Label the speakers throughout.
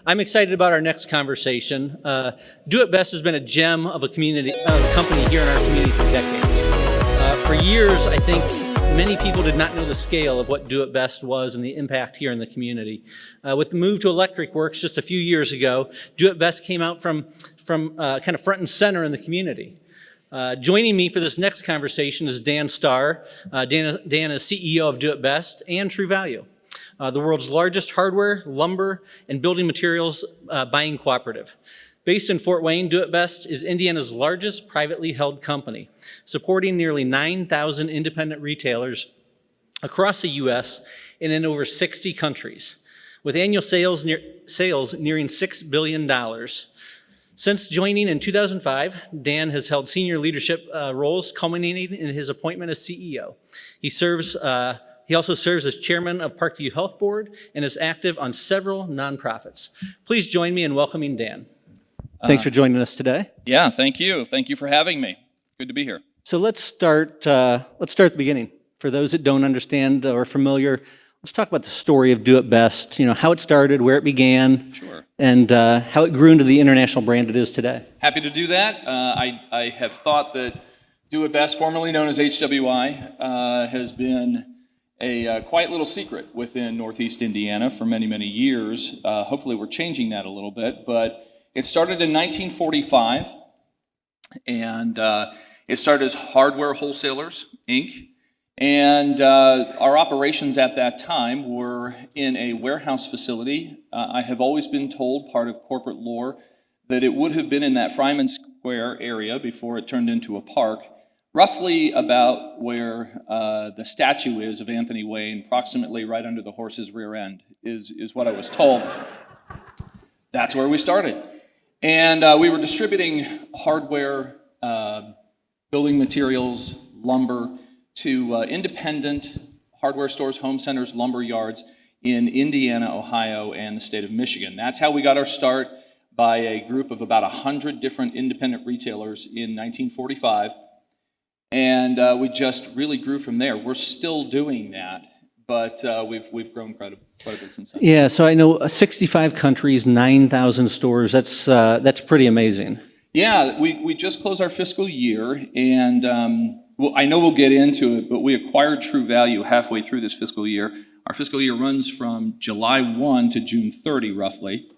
Speaker 1: I'm excited about our next conversation. Do It Best has been a gem of a community, company here in our community for decades. For years, I think many people did not know the scale of what Do It Best was and the impact here in the community. With the move to electric works just a few years ago, Do It Best came out from kind of front and center in the community. Joining me for this next conversation is Dan Starr. Dan is CEO of Do It Best and True Value, the world's largest hardware, lumber, and building materials buying cooperative. Based in Fort Wayne, Do It Best is Indiana's largest privately held company, supporting nearly 9,000 independent retailers across the U.S. and in over 60 countries, with annual sales nearing $6 billion. Since joining in 2005, Dan has held senior leadership roles, culminating in his appointment as CEO. He also serves as chairman of Parkview Health Board and is active on several nonprofits. Please join me in welcoming Dan. Thanks for joining us today.
Speaker 2: Yeah, thank you. Thank you for having me. Good to be here.
Speaker 1: So let's start at the beginning. For those that don't understand or are familiar, let's talk about the story of Do It Best, how it started, where it began,
Speaker 2: Sure.
Speaker 1: And how it grew into the international brand it is today.
Speaker 2: Happy to do that. I have thought that Do It Best, formerly known as HWI, has been a quiet little secret within Northeast Indiana for many, many years. Hopefully we're changing that a little bit, but it started in 1945, and it started as Hardware Wholesalers, Inc., and our operations at that time were in a warehouse facility. I have always been told, part of corporate lore, that it would have been in that Fryman Square area before it turned into a park, roughly about where the statue is of Anthony Wayne, approximately right under the horse's rear end, is what I was told. That's where we started. And we were distributing hardware, building materials, lumber, to independent hardware stores, home centers, lumber yards in Indiana, Ohio, and the state of Michigan. That's how we got our start, by a group of about 100 different independent retailers in 1945. And we just really grew from there. We're still doing that, but we've grown quite a bit since then.
Speaker 1: Yeah, so I know 65 countries, 9,000 stores. That's pretty amazing.
Speaker 2: Yeah, we just closed our fiscal year, and well, I know we'll get into it, but we acquired True Value halfway through this fiscal year. Our fiscal year runs from July 1 to June 30, roughly.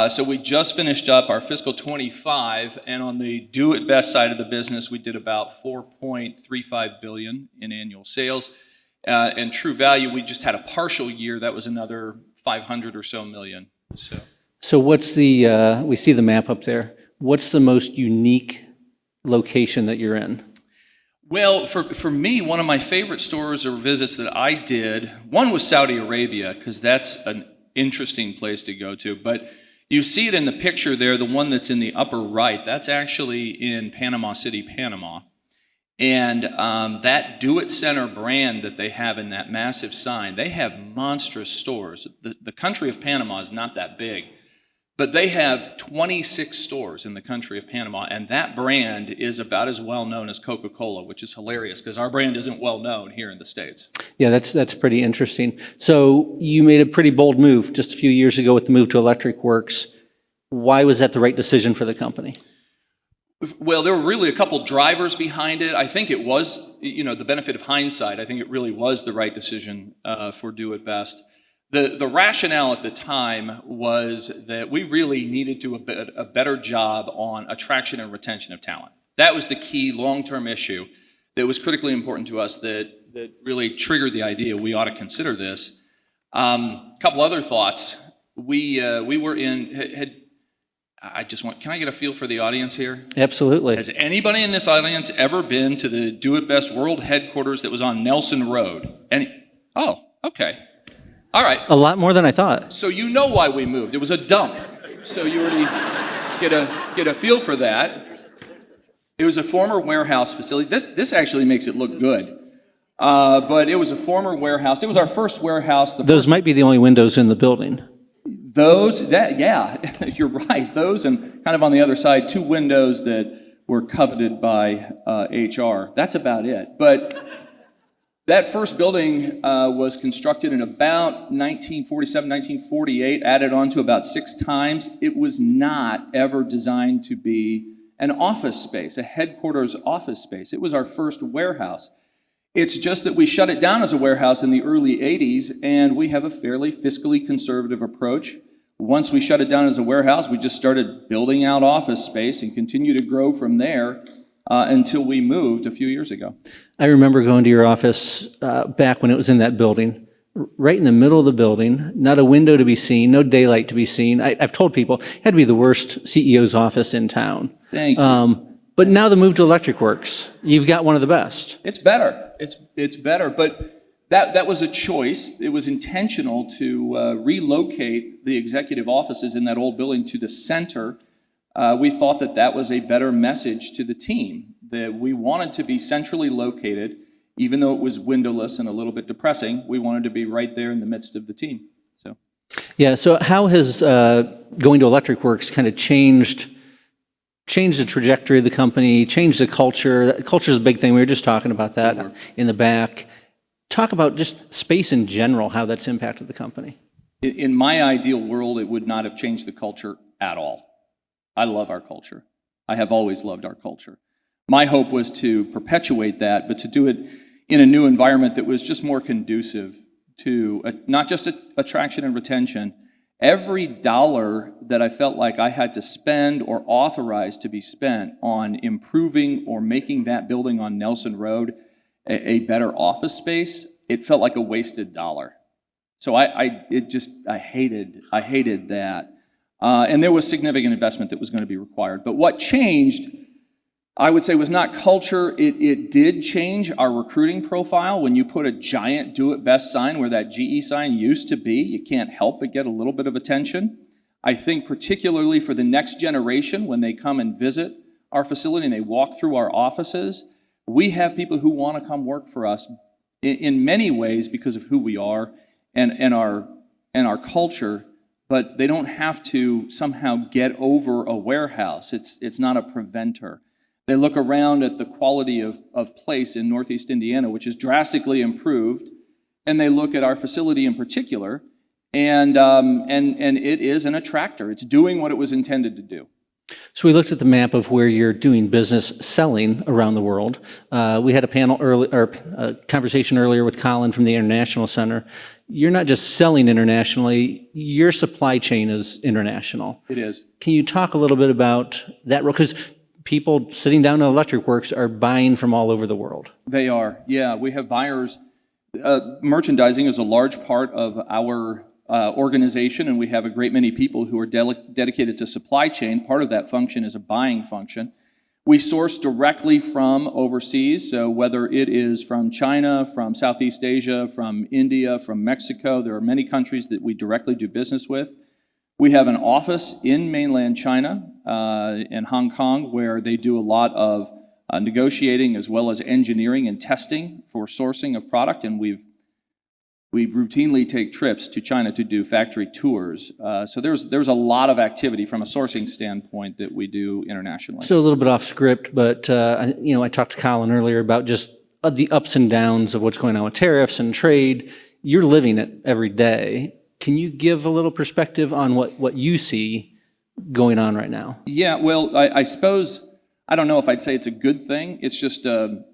Speaker 2: So we just finished up our fiscal 25, and on the Do It Best side of the business, we did about $4.35 billion in annual sales. And True Value, we just had a partial year. That was another 500 or so million.
Speaker 1: So what's the, we see the map up there. What's the most unique location that you're in?
Speaker 2: Well, for me, one of my favorite stores or visits that I did, one was Saudi Arabia, because that's an interesting place to go to. But you see it in the picture there, the one that's in the upper right. That's actually in Panama City, Panama. And that Do It Center brand that they have in that massive sign, they have monstrous stores. The country of Panama is not that big, but they have 26 stores in the country of Panama, and that brand is about as well known as Coca-Cola, which is hilarious because our brand isn't well known here in the States.
Speaker 1: Yeah, that's pretty interesting. So you made a pretty bold move just a few years ago with the move to electric works. Why was that the right decision for the company?
Speaker 2: Well, there were really a couple drivers behind it. I think it was, the benefit of hindsight, I think it really was the right decision for Do It Best. The rationale at the time was that we really needed to do a better job on attraction and retention of talent. That was the key long-term issue that was critically important to us that really triggered the idea we ought to consider this. A couple other thoughts. We were in, can I get a feel for the audience here?
Speaker 1: Absolutely.
Speaker 2: Has anybody in this audience ever been to the Do It Best World Headquarters that was on Nelson Road? Oh, okay. All right.
Speaker 1: A lot more than I thought.
Speaker 2: So you know why we moved. It was a dump. So you already get a feel for that. It was a former warehouse facility. This actually makes it look good. But it was a former warehouse. It was our first warehouse.
Speaker 1: Those might be the only windows in the building.
Speaker 2: Yeah, you're right. Those, and kind of on the other side, 2 windows that were coveted by HR. That's about it. But That first building was constructed in about 1947, 1948, added on to about 6 times. It was not ever designed to be an office space, a headquarters office space. It was our first warehouse. It's just that we shut it down as a warehouse in the early 80s, and we have a fairly fiscally conservative approach. Once we shut it down as a warehouse, we just started building out office space and continue to grow from there until we moved a few years ago.
Speaker 1: I remember going to your office back when it was in that building, right in the middle of the building, not a window to be seen, no daylight to be seen. I've told people it had to be the worst CEO's office in town.
Speaker 2: Thank you.
Speaker 1: But now the move to Electric Works, you've got one of the best.
Speaker 2: It's better. It's better, but that was a choice. It was intentional to relocate the executive offices in that old building to the center. We thought that was a better message to the team, that we wanted to be centrally located, even though it was windowless and a little bit depressing. We wanted to be right there in the midst of the team.
Speaker 1: So how has going to Electric Works kind of changed the trajectory of the company, changed the culture? Culture is a big thing. We were just talking about that in the back. Talk about just space in general, how that's impacted the company.
Speaker 2: In my ideal world, it would not have changed the culture at all. I love our culture. I have always loved our culture. My hope was to perpetuate that, but to do it in a new environment that was just more conducive to not just attraction and retention. Every dollar that I felt like I had to spend or authorize to be spent on improving or making that building on Nelson Road a better office space, it felt like a wasted dollar. So I hated that. And there was significant investment that was going to be required. But what changed, I would say, was not culture. It did change our recruiting profile. When you put a giant Do It Best sign where that GE sign used to be, you can't help but get a little bit of attention. I think particularly for the next generation, when they come and visit our facility and they walk through our offices, we have people who want to come work for us in many ways because of who we are and our culture. But they don't have to somehow get over a warehouse. It's not a preventer. They look around at the quality of place in Northeast Indiana, which is drastically improved, and they look at our facility in particular, and it is an attractor. It's doing what it was intended to do.
Speaker 1: So we looked at the map of where you're doing business selling around the world. We had a conversation earlier with Colin from the International Center. You're not just selling internationally, your supply chain is international.
Speaker 2: It is.
Speaker 1: Can you talk a little bit about that role? Because people sitting down in Electric Works are buying from all over the world.
Speaker 2: They are, yeah. We have buyers. Merchandising is a large part of our organization, and we have a great many people who are dedicated to supply chain. Part of that function is a buying function. We source directly from overseas, so whether it is from China, from Southeast Asia, from India, from Mexico, there are many countries that we directly do business with. We have an office in mainland China, in Hong Kong, where they do a lot of negotiating as well as engineering and testing for sourcing of product, and we routinely take trips to China to do factory tours. So there's a lot of activity from a sourcing standpoint that we do internationally.
Speaker 1: So a little bit off script, but I talked to Colin earlier about just the ups and downs of what's going on with tariffs and trade. You're living it every day. Can you give a little perspective on what you see going on right now? Yeah,
Speaker 2: well, I suppose, I don't know if I'd say it's a good thing. It's just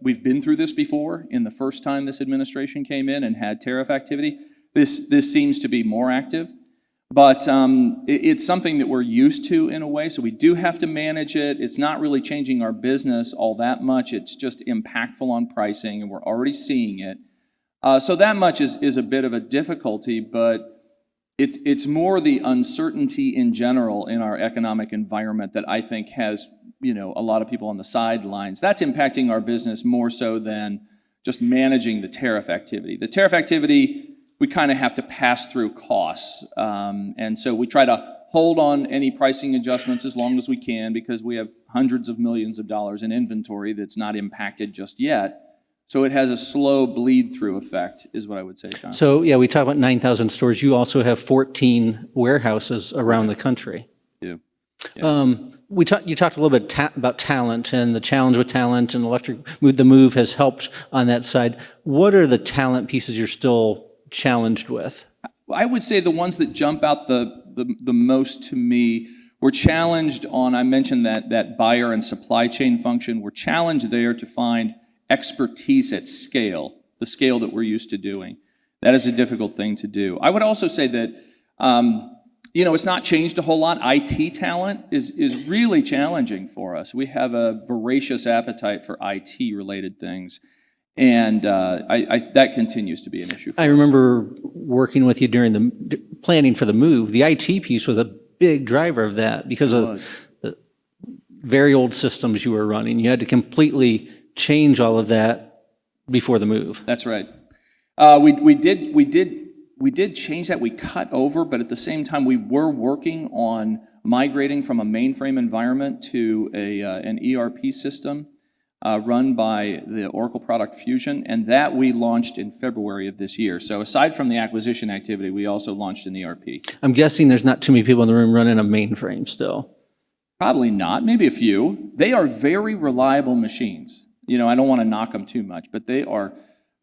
Speaker 2: we've been through this before. In the first time this administration came in and had tariff activity, this seems to be more active. But it's something that we're used to in a way, so we do have to manage it. It's not really changing our business all that much. It's just impactful on pricing, and we're already seeing it. So that much is a bit of a difficulty, but it's more the uncertainty in general in our economic environment that I think has a lot of people on the sidelines. That's impacting our business more so than just managing the tariff activity. The tariff activity, we kind of have to pass through costs. And so we try to hold on any pricing adjustments as long as we can because we have hundreds of millions of dollars in inventory that's not impacted just yet. So it has a slow bleed-through effect, is what I would say, John.
Speaker 1: So, yeah, we talk about 9,000 stores. You also have 14 warehouses around the country.
Speaker 2: Yeah.
Speaker 1: You talked a little bit about talent and the challenge with talent, and the move has helped on that side. What are the talent pieces you're still challenged with?
Speaker 2: I would say the ones that jump out the most to me, we're challenged on, I mentioned that buyer and supply chain function. We're challenged there to find expertise at scale, the scale that we're used to doing. That is a difficult thing to do. I would also say that, it's not changed a whole lot. IT talent is really challenging for us. We have a voracious appetite for IT-related things, and that continues to be an issue for us.
Speaker 1: I remember working with you during the planning for the move. The IT piece was a big driver of that because of the very old systems you were running. You had to completely change all of that before the move.
Speaker 2: That's right. We did change that. We cut over, but at the same time, we were working on migrating from a mainframe environment to an ERP system run by the Oracle product Fusion, and that we launched in February of this year. So aside from the acquisition activity, we also launched an ERP.
Speaker 1: I'm guessing there's not too many people in the room running a mainframe still.
Speaker 2: Probably not, maybe a few. They are very reliable machines. I don't want to knock them too much, but they are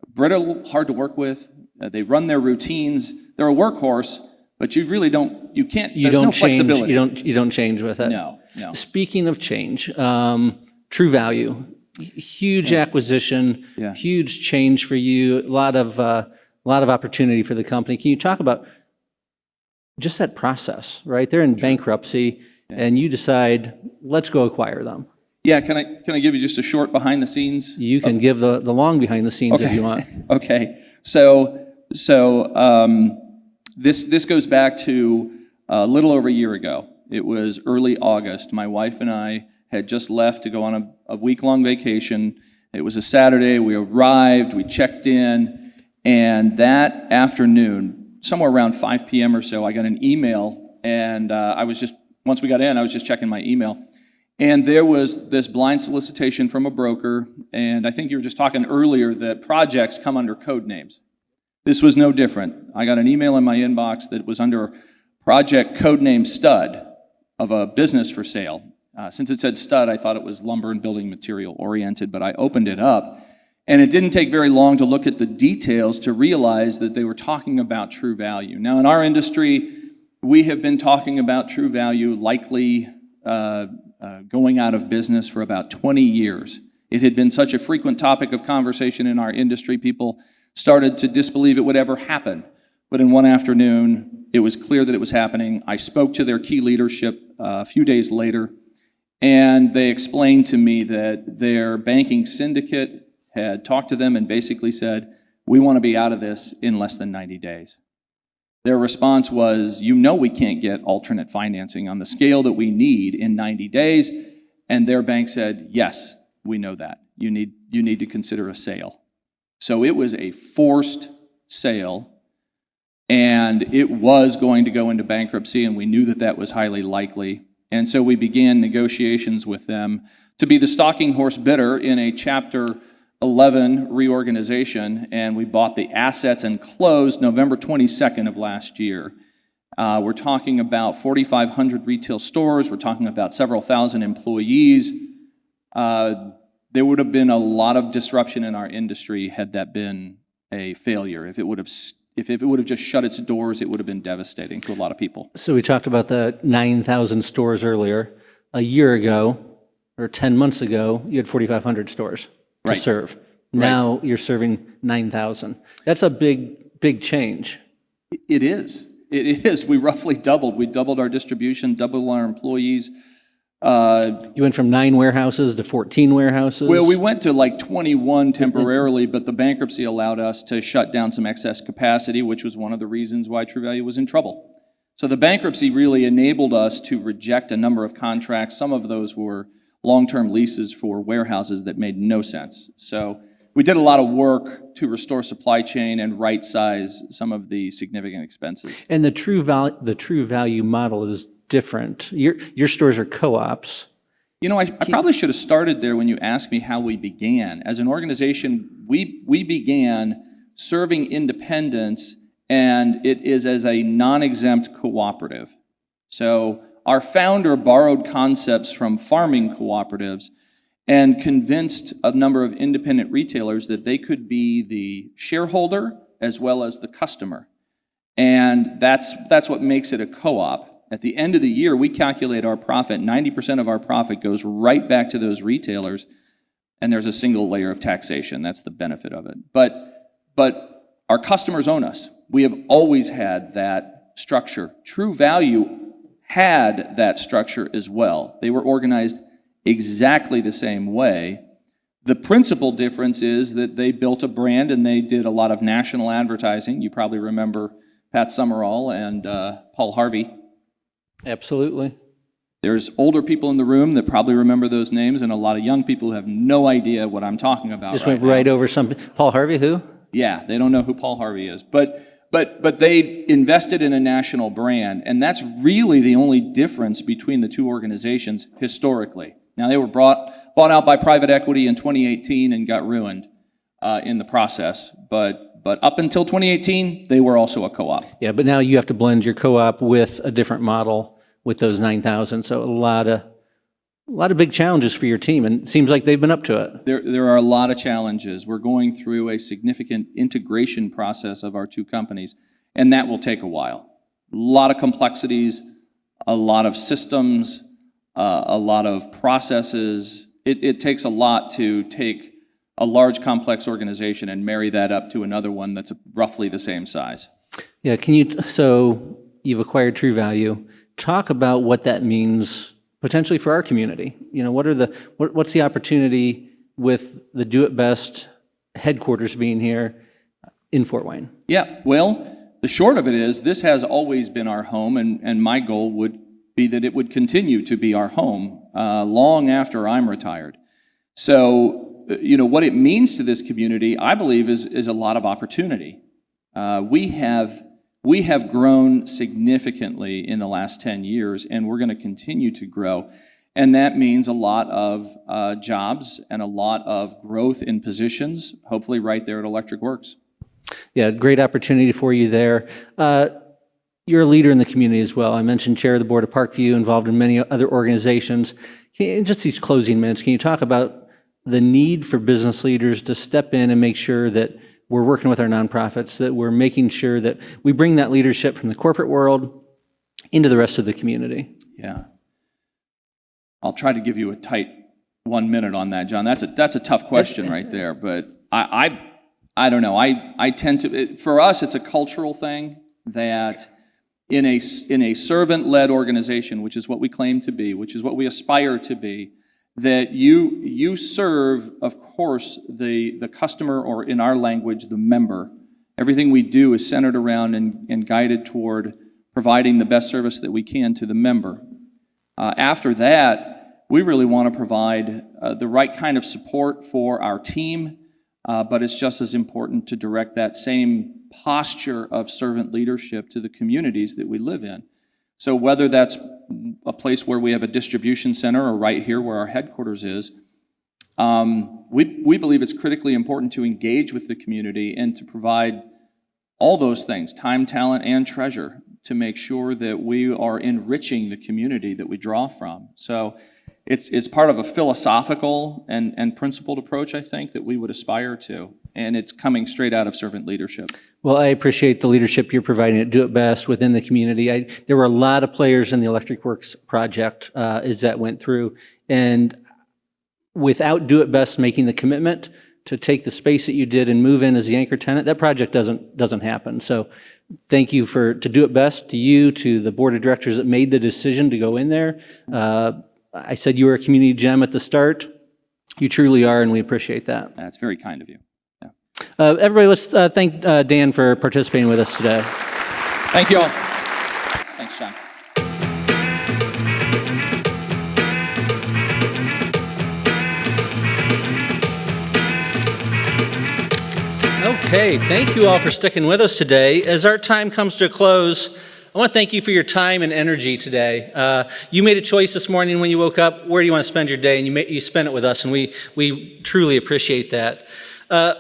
Speaker 2: brittle, hard to work with. They run their routines. They're a workhorse, but you really don't, there's no flexibility.
Speaker 1: You don't change with it.
Speaker 2: No.
Speaker 1: Speaking of change, True Value, huge acquisition, huge change for you, a lot of opportunity for the company. Can you talk about just that process, right? They're in bankruptcy, and you decide, let's go acquire them.
Speaker 2: Yeah, can I give you just a short behind the scenes?
Speaker 1: You can give the long behind the scenes if you want.
Speaker 2: Okay, so this goes back to a little over a year ago. It was early August. My wife and I had just left to go on a week-long vacation. It was a Saturday. We arrived, we checked in, and that afternoon, somewhere around 5 p.m. or so, I got an email, and once we got in, I was just checking my email. And there was this blind solicitation from a broker, and I think you were just talking earlier that projects come under code names. This was no different. I got an email in my inbox that was under project codename Stud of a business for sale. Since it said Stud, I thought it was lumber and building material oriented, but I opened it up, and it didn't take very long to look at the details to realize that they were talking about True Value. Now, in our industry, we have been talking about True Value likely going out of business for about 20 years. It had been such a frequent topic of conversation in our industry, people started to disbelieve it would ever happen. But in one afternoon, it was clear that it was happening. I spoke to their key leadership a few days later, and they explained to me that their banking syndicate had talked to them and basically said, we want to be out of this in less than 90 days. Their response was, we can't get alternate financing on the scale that we need in 90 days. And their bank said, yes, we know that. You need to consider a sale. So it was a forced sale, and it was going to go into bankruptcy, and we knew that that was highly likely. And so we began negotiations with them to be the stalking horse bidder in a Chapter 11 reorganization, and we bought the assets and closed November 22nd of last year. We're talking about 4,500 retail stores. We're talking about several thousand employees. There would have been a lot of disruption in our industry had that been a failure. If it would have just shut its doors, it would have been devastating to a lot of people.
Speaker 1: So we talked about the 9,000 stores earlier. A year ago, or 10 months ago, you had 4,500 stores to serve. Now you're serving 9,000. That's a big change.
Speaker 2: It is. It is. We roughly doubled. We doubled our distribution, doubled our employees.
Speaker 1: You went from 9 warehouses to 14 warehouses?
Speaker 2: Well, we went to like 21 temporarily, but the bankruptcy allowed us to shut down some excess capacity, which was one of the reasons why True Value was in trouble. So the bankruptcy really enabled us to reject a number of contracts. Some of those were long-term leases for warehouses that made no sense. So we did a lot of work to restore supply chain and right-size some of the significant expenses.
Speaker 1: And the True Value model is different. Your stores are co-ops.
Speaker 2: I probably should have started there when you asked me how we began. As an organization, we began serving independents, and it is as a non-exempt cooperative. So our founder borrowed concepts from farming cooperatives and convinced a number of independent retailers that they could be the shareholder as well as the customer. And that's what makes it a co-op. At the end of the year, we calculate our profit. 90% of our profit goes right back to those retailers, and there's a single layer of taxation. That's the benefit of it. But our customers own us. We have always had that structure. True Value had that structure as well. They were organized exactly the same way. The principal difference is that they built a brand and they did a lot of national advertising. You probably remember Pat Summerall and Paul Harvey.
Speaker 1: Absolutely.
Speaker 2: There's older people in the room that probably remember those names, and a lot of young people who have no idea what I'm talking about.
Speaker 1: Just went right over some. Paul Harvey, who?
Speaker 2: Yeah, they don't know who Paul Harvey is. But they invested in a national brand, and that's really the only difference between the two organizations historically. Now, they were bought out by private equity in 2018 and got ruined in the process. But up until 2018, they were also a co-op.
Speaker 1: Yeah, but now you have to blend your co-op with a different model with those 9,000. So a lot of big challenges for your team, and it seems like they've been up to it.
Speaker 2: There are a lot of challenges. We're going through a significant integration process of our two companies, and that will take a while. A lot of complexities, a lot of systems, a lot of processes. It takes a lot to take a large, complex organization and marry that up to another one that's roughly the same size.
Speaker 1: Yeah, so you've acquired True Value. Talk about what that means potentially for our community. You know, what's the opportunity with the Do It Best headquarters being here in Fort Wayne? Yeah,
Speaker 2: well, the short of it is this has always been our home, and my goal would be that it would continue to be our home long after I'm retired. So, you know, what it means to this community, I believe, is a lot of opportunity. We have grown significantly in the last 10 years, and we're going to continue to grow. And that means a lot of jobs and a lot of growth in positions, hopefully right there at Electric Works.
Speaker 1: Yeah, great opportunity for you there. You're a leader in the community as well. I mentioned chair of the board of Parkview, involved in many other organizations. In just these closing minutes, can you talk about the need for business leaders to step in and make sure that we're working with our nonprofits, that we're making sure that we bring that leadership from the corporate world into the rest of the community? Yeah.
Speaker 2: I'll try to give you a tight 1 minute on that, John. That's a tough question right there, but I don't know. I tend to, for us, it's a cultural thing that in a servant-led organization, which is what we claim to be, which is what we aspire to be, that you serve, of course, the customer, or in our language, the member. Everything we do is centered around and guided toward providing the best service that we can to the member. After that, we really want to provide the right kind of support for our team, but it's just as important to direct that same posture of servant leadership to the communities that we live in. So whether that's a place where we have a distribution center or right here where our headquarters is, we believe it's critically important to engage with the community and to provide all those things, time, talent, and treasure, to make sure that we are enriching the community that we draw from. So it's part of a philosophical and principled approach, I think, that we would aspire to. And it's coming straight out of servant leadership.
Speaker 1: Well, I appreciate the leadership you're providing at Do It Best within the community. There were a lot of players in the Electric Works project as that went through. And without Do It Best making the commitment to take the space that you did and move in as the anchor tenant, that project doesn't happen. So thank you to Do It Best, to you, to the board of directors that made the decision to go in there. I said you were a community gem at the start. You truly are, and we appreciate that.
Speaker 2: That's very kind of you.
Speaker 1: Everybody, let's thank Dan for participating with us today.
Speaker 2: Thank you all. Thanks, John.
Speaker 1: Okay, thank you all for sticking with us today. As our time comes to a close, I want to thank you for your time and energy today. You made a choice this morning when you woke up. Where do you want to spend your day? And you spent it with us, and we truly appreciate that.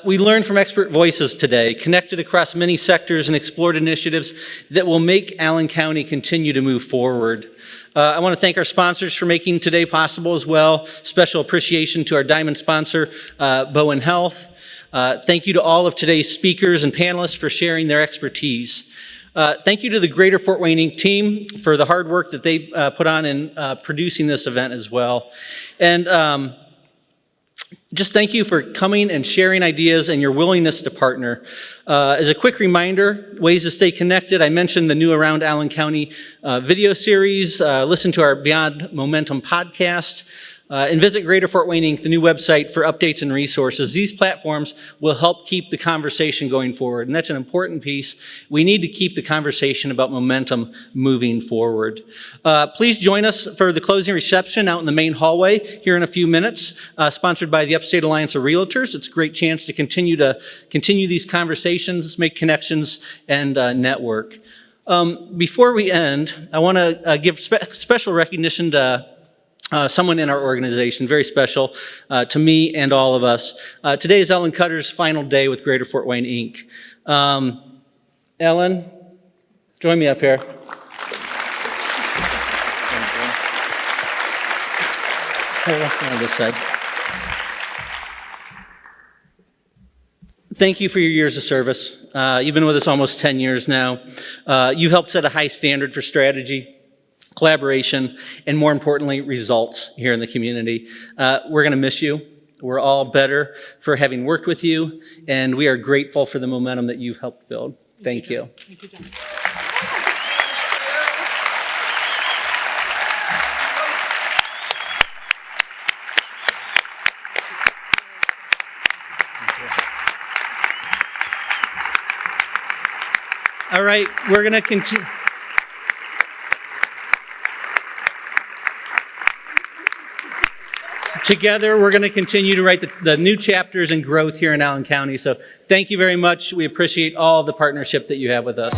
Speaker 1: We learned from expert voices today, connected across many sectors and explored initiatives that will make Allen County continue to move forward. I want to thank our sponsors for making today possible as well. Special appreciation to our diamond sponsor, Bowen Health. Thank you to all of today's speakers and panelists for sharing their expertise. Thank you to the Greater Fort Wayne Inc. team for the hard work that they put on in producing this event as well. And just thank you for coming and sharing ideas and your willingness to partner. As a quick reminder, ways to stay connected, I mentioned the new Around Allen County video series. Listen to our Beyond Momentum podcast. And visit Greater Fort Wayne Inc., the new website, for updates and resources. These platforms will help keep the conversation going forward, and that's an important piece. We need to keep the conversation about momentum moving forward. Please join us for the closing reception out in the main hallway here in a few minutes, sponsored by the Upstate Alliance of Realtors. It's a great chance to continue these conversations, make connections, and network. Before we end, I want to give special recognition to someone in our organization, very special to me and all of us. Today is Ellen Cutter's final day with Greater Fort Wayne Inc. Ellen, join me up here. On this side. Thank you for your years of service. You've been with us almost 10 years now. You've helped set a high standard for strategy, collaboration, and more importantly, results here in the community. We're going to miss you. We're all better for having worked with you, and we are grateful for the momentum that you've helped build. Thank you.
Speaker 3: Thank you, John.
Speaker 1: All right, we're going to continue. Together, we're going to continue to write the new chapters and growth here in Allen County. So thank you very much. We appreciate all the partnership that you have with us.